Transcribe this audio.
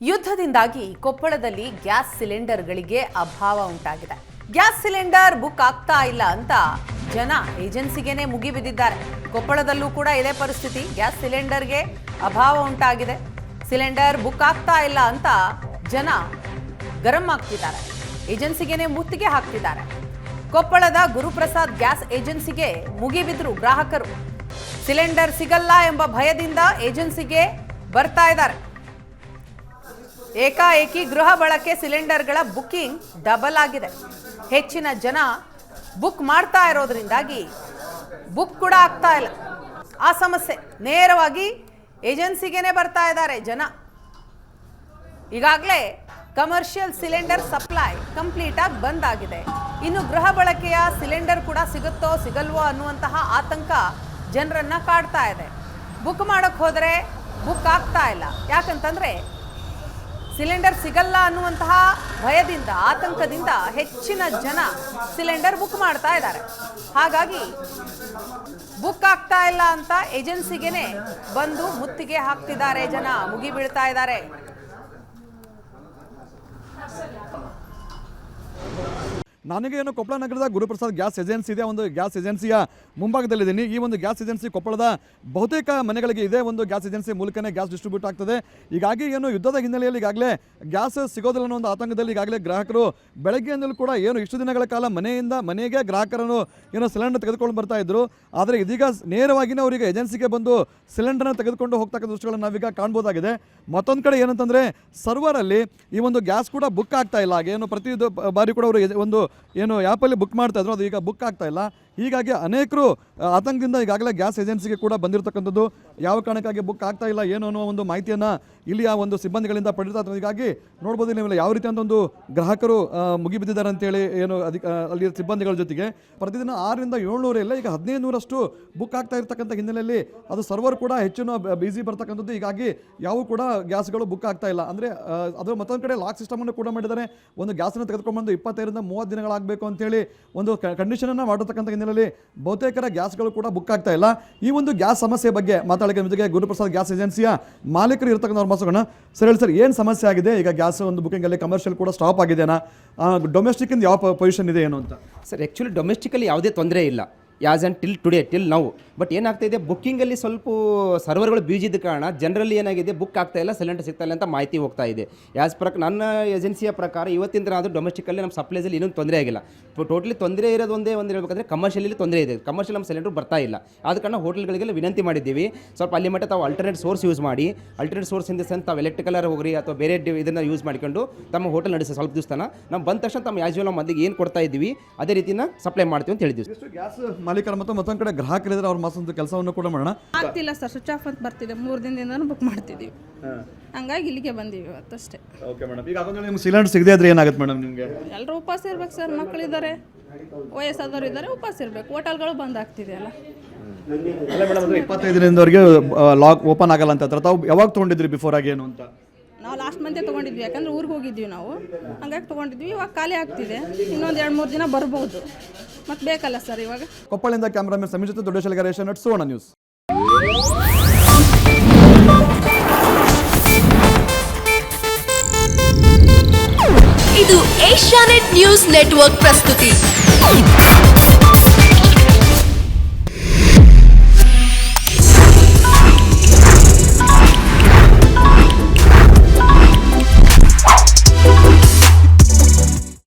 ಯುದ್ಧದಿಂದಾಗಿ ಕೊಪ್ಪಳದಲ್ಲಿ ಗ್ಯಾಸ್ ಸಿಲಿಂಡರ್ಗಳಿಗೆ ಅಭಾವ ಉಂಟಾಗಿದೆ. ಗ್ಯಾಸ್ ಸಿಲಿಂಡರ್ ಬುಕ್ ಆಗ್ತಾ ಇಲ್ಲ ಅಂತ ಜನ ಏಜೆನ್ಸಿಗೆನೇ ಮುಗಿಬಿದ್ದಿದ್ದಾರೆ. ಕೊಪ್ಪಳದಲ್ಲೂ ಕೂಡ ಇದೇ ಪರಿಸ್ಥಿತಿ. ಗ್ಯಾಸ್ ಸಿಲಿಂಡರ್ಗೆ ಅಭಾವ ಉಂಟಾಗಿದೆ. ಸಿಲಿಂಡರ್ ಬುಕ್ ಆಗ್ತಾ ಇಲ್ಲ ಅಂತ ಜನ ಗರಂ ಆಗ್ತಿದ್ದಾರೆ. ಏಜೆನ್ಸಿಗೆನೇ ಮುತ್ತಿಗೆ ಹಾಕ್ತಿದ್ದಾರೆ. ಕೊಪ್ಪಳದ ಗುರುಪ್ರಸಾದ್ ಗ್ಯಾಸ್ ಏಜೆನ್ಸಿಗೆ ಮುಗಿಬಿದ್ರು ಗ್ರಾಹಕರು. ಸಿಲಿಂಡರ್ ಸಿಗಲ್ಲ ಎಂಬ ಭಯದಿಂದ ಏಜೆನ್ಸಿಗೆ ಬರ್ತಾ ಇದ್ದಾರೆ. ಏಕಾಏಕಿ ಗೃಹ ಬಳಕೆ ಸಿಲಿಂಡರ್ಗಳ ಬುಕ್ಕಿಂಗ್ ಡಬಲ್ ಆಗಿದೆ. ಹೆಚ್ಚಿನ ಜನ ಬುಕ್ ಮಾಡ್ತಾ ಇರೋದ್ರಿಂದಾಗಿ ಬುಕ್ ಕೂಡ ಆಗ್ತಾ ಇಲ್ಲ. ಆ ಸಮಸ್ಯೆ ನೇರವಾಗಿ ಏಜೆನ್ಸಿಗೆನೆ ಬರ್ತಾ ಇದ್ದಾರೆ ಜನ. ಈಗಾಗಲೇ ಕಮರ್ಷಿಯಲ್ ಸಿಲಿಂಡರ್ ಸಪ್ಲೈ ಕಂಪ್ಲೀಟ್ ಆಗಿ ಬಂದ್ ಆಗಿದೆ. ಇನ್ನು ಗೃಹ ಬಳಕೆಯ ಸಿಲಿಂಡರ್ ಕೂಡ ಸಿಗುತ್ತೋ ಸಿಗಲ್ವೋ ಅನ್ನುವಂತಹ ಆತಂಕ ಜನರನ್ನ ಕಾಡ್ತಾ ಇದೆ. ಬುಕ್ ಮಾಡೋಕ್ಕೆ ಹೋದರೆ ಬುಕ್ ಆಗ್ತಾ ಇಲ್ಲ. ಯಾಕಂತಂದ್ರೆ ಸಿಲಿಂಡರ್ ಸಿಗಲ್ಲ ಅನ್ನುವಂತಹ ಭಯದಿಂದ, ಆತಂಕದಿಂದ ಹೆಚ್ಚಿನ ಜನ ಸಿಲಿಂಡರ್ ಬುಕ್ ಮಾಡ್ತಾ ಇದ್ದಾರೆ. ಹಾಗಾಗಿ ಬುಕ್ ಆಗ್ತಾ ಇಲ್ಲ ಅಂತ ಏಜೆನ್ಸಿಗೆನೆ ಬಂದು ಮುತ್ತಿಗೆ ಹಾಕ್ತಿದ್ದಾರೆ ಜನ, ಮುಗಿ ಬೀಳ್ತಾ ಇದ್ದಾರೆ. ನನಗೇನು ಕೊಪ್ಪಳ ನಗರದ ಗುರುಪ್ರಸಾದ್ ಗ್ಯಾಸ್ ಏಜೆನ್ಸಿ ಇದೆ. ಒಂದು ಗ್ಯಾಸ್ ಏಜೆನ್ಸಿಯ ಮುಂಭಾಗದಲ್ಲಿದ್ದೀನಿ. ಈ ಒಂದು ಗ್ಯಾಸ್ ಏಜೆನ್ಸಿ ಕೊಪ್ಪಳದ ಬಹುತೇಕ ಮನೆಗಳಿಗೆ ಇದೆ ಒಂದು ಗ್ಯಾಸ್ ಏಜೆನ್ಸಿ ಮೂಲಕನೇ ಗ್ಯಾಸ್ ಡಿಸ್ಟ್ರಿಬ್ಯೂಟ್ ಆಗ್ತದೆ. ಹೀಗಾಗಿ ಏನು ಯುದ್ಧದ ಹಿನ್ನೆಲೆಯಲ್ಲಿ ಈಗಾಗಲೇ ಗ್ಯಾಸ್ ಸಿಗೋದಿಲ್ಲ ಅನ್ನೋ ಒಂದು ಆತಂಕದಲ್ಲಿ ಈಗಾಗಲೇ ಗ್ರಾಹಕರು ಬೆಳಗ್ಗೆಯಿಂದಲೂ ಕೂಡ ಏನು ಇಷ್ಟು ದಿನಗಳ ಕಾಲ ಮನೆಯಿಂದ ಮನೆಗೆ ಗ್ರಾಹಕರನ್ನು ಏನೋ ಸಿಲಿಂಡರ್ ತೆಗೆದುಕೊಂಡು ಬರ್ತಾ ಇದ್ರು. ಆದರೆ ಇದೀಗ ನೇರವಾಗಿಯೇ ಅವರಿಗೆ ಏಜೆನ್ಸಿಗೆ ಬಂದು ಸಿಲಿಂಡರ್ನ ತೆಗೆದುಕೊಂಡು ಹೋಗ್ತಕ್ಕಂಥ ದೃಶ್ಯಗಳನ್ನು ನಾವೀಗ ಕಾಣ್ಬೋದಾಗಿದೆ. ಮತ್ತೊಂದು ಕಡೆ ಏನಂತಂದರೆ ಸರ್ವರಲ್ಲಿ ಈ ಒಂದು ಗ್ಯಾಸ್ ಕೂಡ ಬುಕ್ ಆಗ್ತಾ ಇಲ್ಲ. ಏನು ಪ್ರತಿ ಬಾರಿ ಕೂಡ ಅವರು ಒಂದು ಏನು ಆ್ಯಪಲ್ಲಿ ಬುಕ್ ಮಾಡ್ತಾ ಇದ್ರು, ಅದು ಈಗ ಬುಕ್ ಆಗ್ತಾ ಇಲ್ಲ. ಹೀಗಾಗಿ ಅನೇಕರು ಆತಂಕದಿಂದ ಈಗಾಗಲೇ ಗ್ಯಾಸ್ ಏಜೆನ್ಸಿಗೆ ಕೂಡ ಬಂದಿರತಕ್ಕಂಥದ್ದು. ಯಾವ ಕಾರಣಕ್ಕಾಗಿ ಬುಕ್ ಆಗ್ತಾ ಇಲ್ಲ ಏನು ಅನ್ನೋ ಒಂದು ಮಾಹಿತಿಯನ್ನು ಇಲ್ಲಿಯ ಒಂದು ಸಿಬ್ಬಂದಿಗಳಿಂದ ಪಡೆದಿರ್ತಾ ಇದ್ದಾರೆ. ಹೀಗಾಗಿ ನೋಡ್ಬೋದು ನೀವು ಯಾವ ರೀತಿ ಅಂತ ಒಂದು ಗ್ರಾಹಕರು ಮುಗಿಬಿದ್ದಿದ್ದಾರೆ ಅಂತೇಳಿ ಏನು ಅಲ್ಲಿ ಸಿಬ್ಬಂದಿಗಳ ಜೊತೆಗೆ ಪ್ರತಿದಿನ 600 ರಿಂದ 700 ಇಲ್ಲ ಈಗ 1500ರಷ್ಟು ಬುಕ್ ಆಗ್ತಾ ಇರ್ತಕ್ಕಂಥ ಹಿನ್ನೆಲೆಯಲ್ಲಿ ಅದು ಸರ್ವರ್ ಕೂಡ ಹೆಚ್ಚಿನ ಬಿಸಿ ಬರ್ತಕ್ಕಂಥದ್ದು. ಹೀಗಾಗಿ ಯಾವ ಕೂಡ ಗ್ಯಾಸ್ಗಳು ಬುಕ್ ಆಗ್ತಾ ಇಲ್ಲ. ಅಂದರೆ ಅದು ಮತ್ತೊಂದು ಕಡೆ ಲಾಕ್ ಸಿಸ್ಟಮನ್ನು ಕೂಡ ಮಾಡಿದ್ದಾರೆ. ಒಂದು ಗ್ಯಾಸನ್ನು ತೆಗೆದುಕೊಂಡ್ಬಂದು 25 ರಿಂದ 30 ದಿನಗಳಾಗಬೇಕು ಅಂತೇಳಿ ಒಂದು ಕಂಡೀಷನನ್ನು ಮಾಡಿರ್ತಕ್ಕಂಥ ಹಿನ್ನೆಲೆಯಲ್ಲಿ ಬಹುತೇಕರ ಗ್ಯಾಸ್ಗಳು ಕೂಡ ಬುಕ್ ಆಗ್ತಾ ಇಲ್ಲ. ಈ ಒಂದು ಗ್ಯಾಸ್ ಸಮಸ್ಯೆ ಬಗ್ಗೆ ಮಾತಾಡೋಕೆ ಜೊತೆಗೆ ಗುರುಪ್ರಸಾದ್ ಗ್ಯಾಸ್ ಏಜೆನ್ಸಿಯ ಮಾಲೀಕರು ಇರ್ತಕ್ಕಂಥ ಮಾಸೋಣ. ಸರ್ ಹೇಳಿ ಸರ್, ಏನು ಸಮಸ್ಯೆ ಆಗಿದೆ? ಈಗ ಗ್ಯಾಸ್ ಒಂದು ಬುಕಿಂಗಲ್ಲಿ ಕಮರ್ಷಿಯಲ್ ಕೂಡ ಸ್ಟಾಪ್ ಆಗಿದೆನಾ? ಡೊಮೆಸ್ಟಿಕ್ ಇಂದ ಯಾವ ಪೊಸಿಷನ್ ಇದೆ ಏನು ಅಂತ? ಸರ್ ಆ್ಯಕ್ಚುಲಿ ಡೊಮೆಸ್ಟಿಕಲ್ಲಿ ಯಾವುದೇ ತೊಂದರೆ ಇಲ್ಲ as and till now. But ಏನಾಗ್ತಾಯಿದೆ, ಬುಕ್ಕಿಂಗಲ್ಲಿ ಸ್ವಲ್ಪ ಸರ್ವರ್ಗಳು ಬೀಜಿದ ಕಾರಣ ಜನರಲ್ಲಿ ಏನಾಗಿದೆ, ಬುಕ್ ಆಗ್ತಾ ಇಲ್ಲ, ಸಿಲಿಂಡರ್ ಸಿಗ್ತಾ ಇಲ್ಲ ಅಂತ ಮಾಹಿತಿ ಹೋಗ್ತಾ ಇದೆ. ಯಾಸ್ ನನ್ನ ಏಜೆನ್ಸಿಯ ಪ್ರಕಾರ ಇವತ್ತಿನ ದಿನ ಆದರೂ ಡೊಮೆಸ್ಟಿಕಲ್ಲಿ ನಮ್ಮ ಸಪ್ಲೈಸಲ್ಲಿ ಇನ್ನೊಂದು ತೊಂದರೆ ಆಗಿಲ್ಲ. ಟೋಟಲಿ ತೊಂದರೆ ಇರೋದು ಒಂದೇ ಹೇಳ್ಬೇಕಂದ್ರೆ ಕಮರ್ಷಿಯಲಿ ತೊಂದರೆ ಇದೆ. ಕಮರ್ಷಿಯಲ್ ನಮ್ಮ ಸಿಲಿಂಡರ್ ಬರ್ತಾ ಇಲ್ಲ. ಆದ ಕಾರಣ ಹೋಟೆಲ್ಗಳಿಗೆಲ್ಲ ವಿನಂತಿ ಮಾಡಿದ್ದೀವಿ, ಸ್ವಲ್ಪ ಅಲ್ಲಿ ಮಟ್ಟ ತಾವು ಅಲ್ಟರ್ನೇಟ್ ಸೋರ್ಸ್ ಯೂಸ್ ಮಾಡಿ. Alternate source in the sense ತಾವು ಎಲೆಕ್ಟ್ರಿಕಲರ್ ಹೋಗ್ರಿ ಅಥವಾ ಬೇರೆ ಇದನ್ನು ಯೂಸ್ ಮಾಡಿಕೊಂಡು ತಮ್ಮ ಹೋಟೆಲ್ ನಡೆಸಿ ಸ್ವಲ್ಪ ದಿವಸ ನಾವು ಬಂದ ತಕ್ಷಣ ತಮ್ಮ ಯಾಜುವಲ್ ನಮ್ಮ ಮಂದಿಗೆ ಏನು ಕೊಡ್ತಾ ಇದ್ದೀವಿ ಅದೇ ರೀತಿನ ಸಪ್ಲೈ ಮಾಡ್ತೀವಿ ಅಂತ ಹೇಳಿದ್ವಿ. ಗ್ಯಾಸ್ ಮಾಲೀಕರ ಮತ್ತು ಮತ್ತೊಂದು ಕಡೆ ಗ್ರಾಹಕರಿದ್ರೆ ಅವ್ರ ಮಾಸದ ಕೆಲಸವನ್ನು ಕೂಡ ಮಾಡೋಣ. ಆಗ್ತಿಲ್ಲ ಸರ್, ಸ್ವಿಚ್ ಆಫ್ ಅಂತ ಬರ್ತಿದೆ. 3 ದಿನದಿಂದ ಬುಕ್ ಮಾಡ್ತಿದ್ದೀವಿ, ಹಂಗಾಗಿ ಇಲ್ಲಿಗೆ ಬಂದೀವಿ ಇವತ್ತಷ್ಟೇ. ಓಕೆ ಮೇಡಮ್, ಈಗ ನಿಮ್ಗೆ ಸಿಲಿಂಡರ್ ಸಿಗದೆ ಇದ್ರೆ ಏನಾಗುತ್ತೆ ಮೇಡಮ್? ನಿಮಗೆ ಎಲ್ಲರೂ ಉಪವಾಸ ಇರ್ಬೇಕು ಸರ್. ಮಕ್ಕಳಿದ್ದಾರೆ, ವಯಸ್ಸಾದವರು ಇದ್ದಾರೆ, ಉಪವಾಸ ಇರಬೇಕು. ಹೋಟೆಲ್ಗಳು ಬಂದ್ ಆಗ್ತಿದೆ ಅಲ್ಲ. ಅಲ್ಲ ಮೇಡಮ್, 25 ದಿನದವರೆಗೆ ಲಾಕ್ ಓಪನ್ ಆಗಲ್ಲ ಅಂತ ತಾವು ಯಾವಾಗ ತೊಗೊಂಡಿದ್ರಿ ಬಿಫೋರ್ ಆಗಿ ಏನು ಅಂತ? ನಾವು ಲಾಸ್ಟ್ ಮಂತೇ ತೊಗೊಂಡಿದ್ವಿ, ಯಾಕಂದ್ರೆ ಊರಿಗೆ ಹೋಗಿದ್ವಿ ನಾವು, ಹಂಗಾಗಿ ತೊಗೊಂಡಿದ್ವಿ. ಇವಾಗ ಖಾಲಿ ಆಗ್ತಿದೆ, ಇನ್ನೊಂದು 2-3 ದಿನ ಬರ್ಬೋದು. ಮತ್ತೆ ಬೇಕಲ್ಲ ಸರ್ ಇವಾಗ. ಕೊಪ್ಪಳಿಂದ ಕ್ಯಾಮ್ರಾಮನ್ ಸಮೀರ್ ಜೊತೆ ದೊಡ್ಡಶೇಖರ ಏಷ್ಯಾನೆಟ್ ಸುವರ್ಣ ನ್ಯೂಸ್. ಇದು ಏಷ್ಯಾನೆಟ್ ನ್ಯೂಸ್ ನೆಟ್ವರ್ಕ್ ಪ್ರಸ್ತುತಿ.